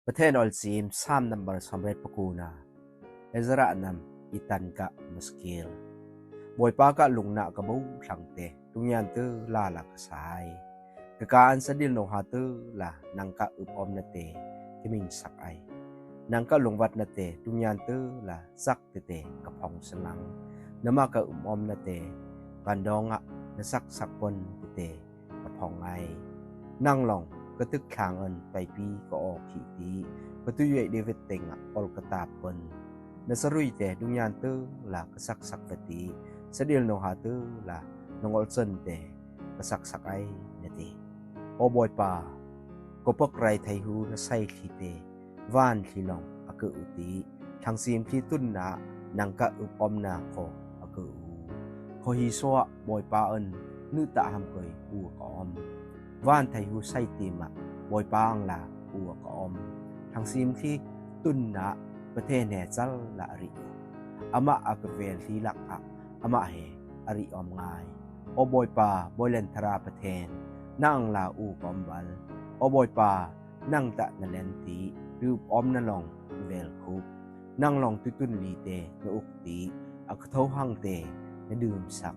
ประเทศออลซีม3นัมเบอร์สำเร็จปกูนาเอซระนำอิตันกะมุสกิลบอยปากะลุงนะกะบูสังเตตุงยันเตลาลักสายกะการสดิลโนหาเตละนังกะอึบอมนะเตกิมิงสักไอนังกะลงวัดนะเตตุงยันเตละสักเตกะพองสลังนมากะอึบอมนะเตกันดองะนะสักปนเตกะพองไอนั่งลองกะตึกขางอันไปปีก็ออกขีตีปตุยเดวิดเต็งอลกตาปนนสรุยเตดุญญานเตละกะสักปติสดิลโนหาเตละนงอลเซนเตกะสักไอเนเตโอบอยปากปกไรไทหูนไซขีเตวานขีลองอะกะอุติทังซีมขีตุนนะนังกะอุปอมนาโคอะกะอูโคฮิโซะบอยปาอันนึตะหำเกยอูกอมวานไทหูไซติมะบอยปาอังลาอูกอมทังซีมขีตุนนะประเทศแหนจัลละริอะมะอะกะเวลทีลักอะอะมะเฮอริออมงายโอบอยปาบอยเลนทราประเทศนั่งลาอูกอมบัลโอบอยปานั่งตะนะเลนตีรูปอมนะลองเวลคุบนั่งลองตุนลีเตนอุกตีอักโทหังเตนดื่มสัก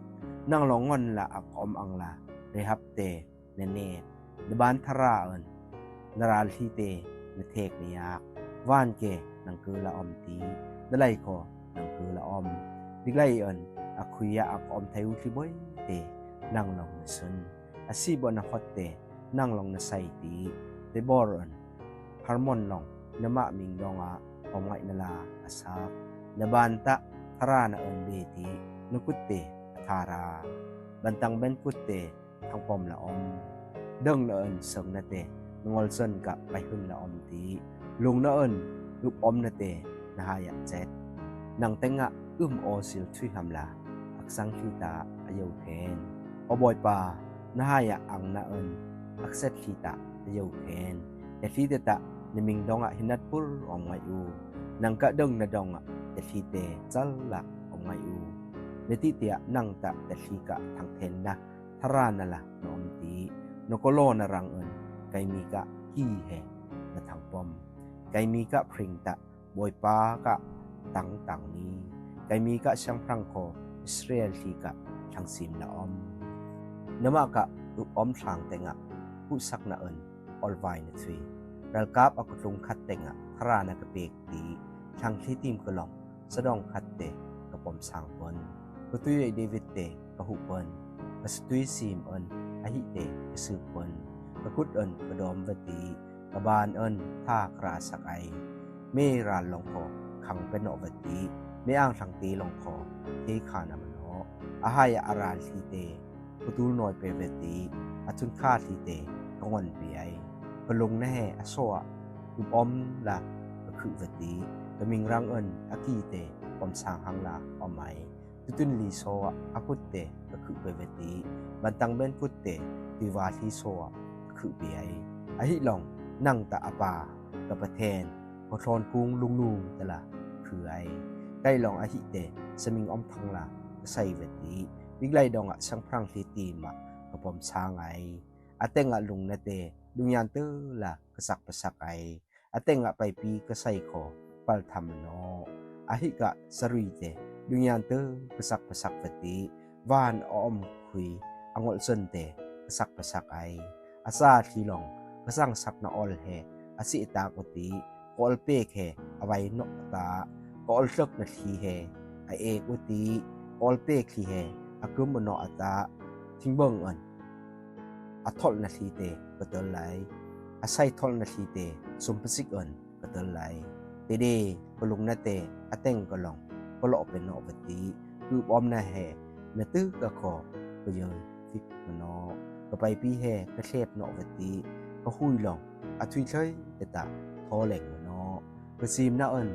นั่งลองงอนละอักอมอังลาเรฮับเตเนเนตนบานทราเอินนราลทีเตนเทกเนียกว่านเกนังคือละอมตีนไลโคนังคือละอมดิกไลเอินอักคุยะอักอมไทอุทิบอยเตนั่งลองนซึนอาซีบนะฮอตเตนั่งลองนไซตีเตบอรอนฮาร์มอนลองนมะมิงดองะอมไงนลาอาซาบนบานตะทรานะเอินเบตีนกุตเตทาราบันตังเบนกุตเตทางปอมละอมเดิงนะเอินเสงนะเตนงอลเซนกะไปหึนละอมตีลุงนะเอินรูปอมนะเตนะฮายะเจ็ดนังเตงะโอซิลทุยหำลาอักสังคีตาอายุเทนอบอยปานะฮายะอังนะเอินอักเซตคีตาอายุเทนแต่ที่เตตะนมิงดองะหินัดปุรอมไงอูนังกะดงนะดองะแต่ที่เตจัลละอมไงอูเนติเตียนังตะแต่ที่กะทางเทนนะทรานะละนอมตีนกโลนะรังเอินไกมีกะฮีเฮนะทางปอมไกมีกะพริงตะบอยปากะตังนี้ไกมีกะช่างพรังโคอิสราเอลที่กะทางซิมละอมนมะกะอุปอมทางเตงะผู้สักนะเอินออลไวนะทวีรัลกาบอักตุงคัดเตงะทรานะกะเปกตีทางที่ทีมกะลองสะดองคัดเตกะปอมสางปนปตุยเดวิดเตกะหุปนกะสตุยซีมเอินอหิเตกะสืบปนกะกุดเอินกะดอมวตีกะบานเอินท่าคราสักไอเมรานลองโคขังเป็นอวตีเมอ้างทางตีลองโคที่ขานามโนอาหายะอารานทีเตปุตุลนอยเปเวตีอทุนค่าทีเตกงอนเปียพลงแน่อโซะอุปอมละกะคือวตีกะมิงรังเอินอากีเตปอมสางหังละออมไมตุนลีโซะอากุตเตกะคือเปเวตีบันตังเบนกุตเตติวาทีโซะคือเปียอหิลองนั่งตะอปากะประเทนพอทอนกุงลุงนูตะละคือไอใกล้ลองอหิเตสมิงอมทังละใส่เวตีวิกไลดองอะสังพรังทีตีมะกะปอมสางไออะเตงอะลุงนะเตดุญญานเตละกะสักปะสักไออะเตงอะไปปีกะใส่ขอปัลธรรมโนอะหิกะสรุยเตดุญญานเตกะสักปะสักเวตีวานออมคุยอังอลเซนเตกะสักปะสักไออาซาทีลองกะสังสักนะออลเฮอาสิตากติกอลเปกเฮอไว้นกตากอลซึกนะทีเฮไอเอกอุติกอลเปกทีเฮอะกุมโนอะตาทิงเบิงอันอะทอลนาทีเตกะเตลไลอะไซทอลนาทีเตสุมปสิกอันกะเตลไลเตเดปลุงนะเตอะเต็งกะลองกะลอเป็นนอวติรูปอมนะเฮนะตึกะขอกะเยยฟิกมโนกะไปปีเฮกะเทบนอวติกะหุยลองอะทุยเชยเตตะทอเหล็กมโนกะซีมนะอัน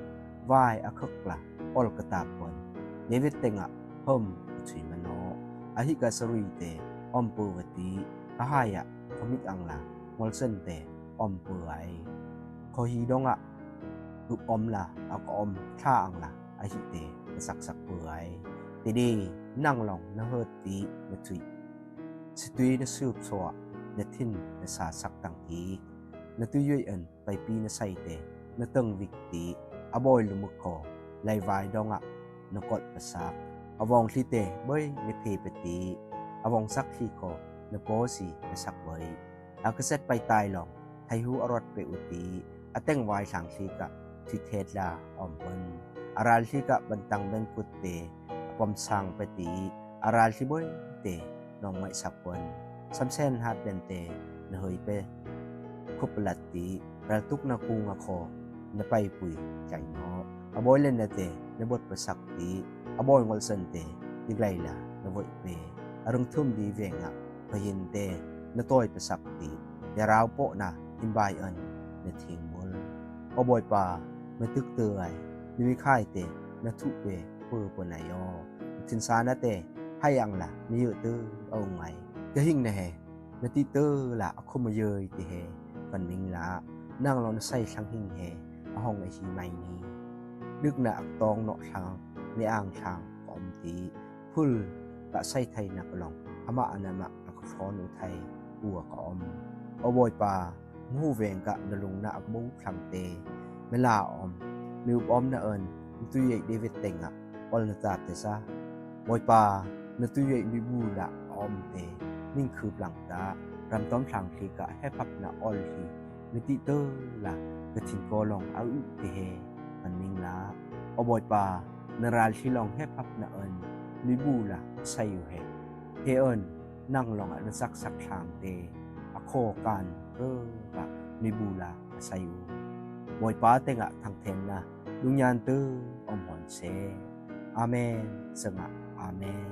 วายอะคึกละออลกะตาปนเดวิดเต็งอะเพิ่มทุยมโนอะหิกะสรุยเตอมปูวติอะหายะทมิกอังลามอลเซนเตอมปูไอขอฮีดองอะรูปอมละอะกอมท่าอังละอะหิเตกะสักปูไอเตดีนั่งลองนะเฮตินะทุยสตุยนะสืบสวะนะทินนะสาสักตังกี na tuyoi an pai pi na sai te na teng vikti aboy lumukko lai vai donga na kot pasak awong thi te boi ni phe peti awong sak thi ko na po si na sak boi akaset pai tai long thai hu arot pe uti ateng wai sang thi ka thi thet la om pon aral thi ka bantang ben put te apom sang peti aral thi boi te nong mai sak pon samsen hat ben te na hoi pe khupalati ral tuk na ku nga kho na pai pui chai no aboy len na te na bot pasak ti aboy ngol san te diglai la na voi pe arung thum di venga pahin te na toy pasak ti ya raw po na imbai an na thing mol aboy pa na tuk te ai ni khai te na thu pe pu po na yo tin sa na te hayang la mi yu tu au ngai ke hing na he na ti te la akhum yei ti he kan ming la nang lon sai sang hing he a hong ai hi mai niดึกna ak tong no thang ni ang thang om ti phul ka sai thai na kolong ama anama ak thon u thai uwa ka om oboi pa mu veng ka nalung na ak bu thang te mela om niu om na ơn tu ye david tenga ol na ta te sa boi pa na tu ye mi bu la om te ning khu blang ta ram tom thang thi ka he phap na ol thi mi ti te la ka thin ko long a u ti he an ming la oboi pa naral silong he phap na ơn mi bu la sai u he he ơn nang long an sak sak thang te a kho kan ka mi bu la sai u boi pa te nga thang then na dung yan tư om hon se amen sanga amen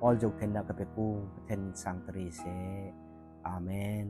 all jok then na ka pe ku then sang tri se amen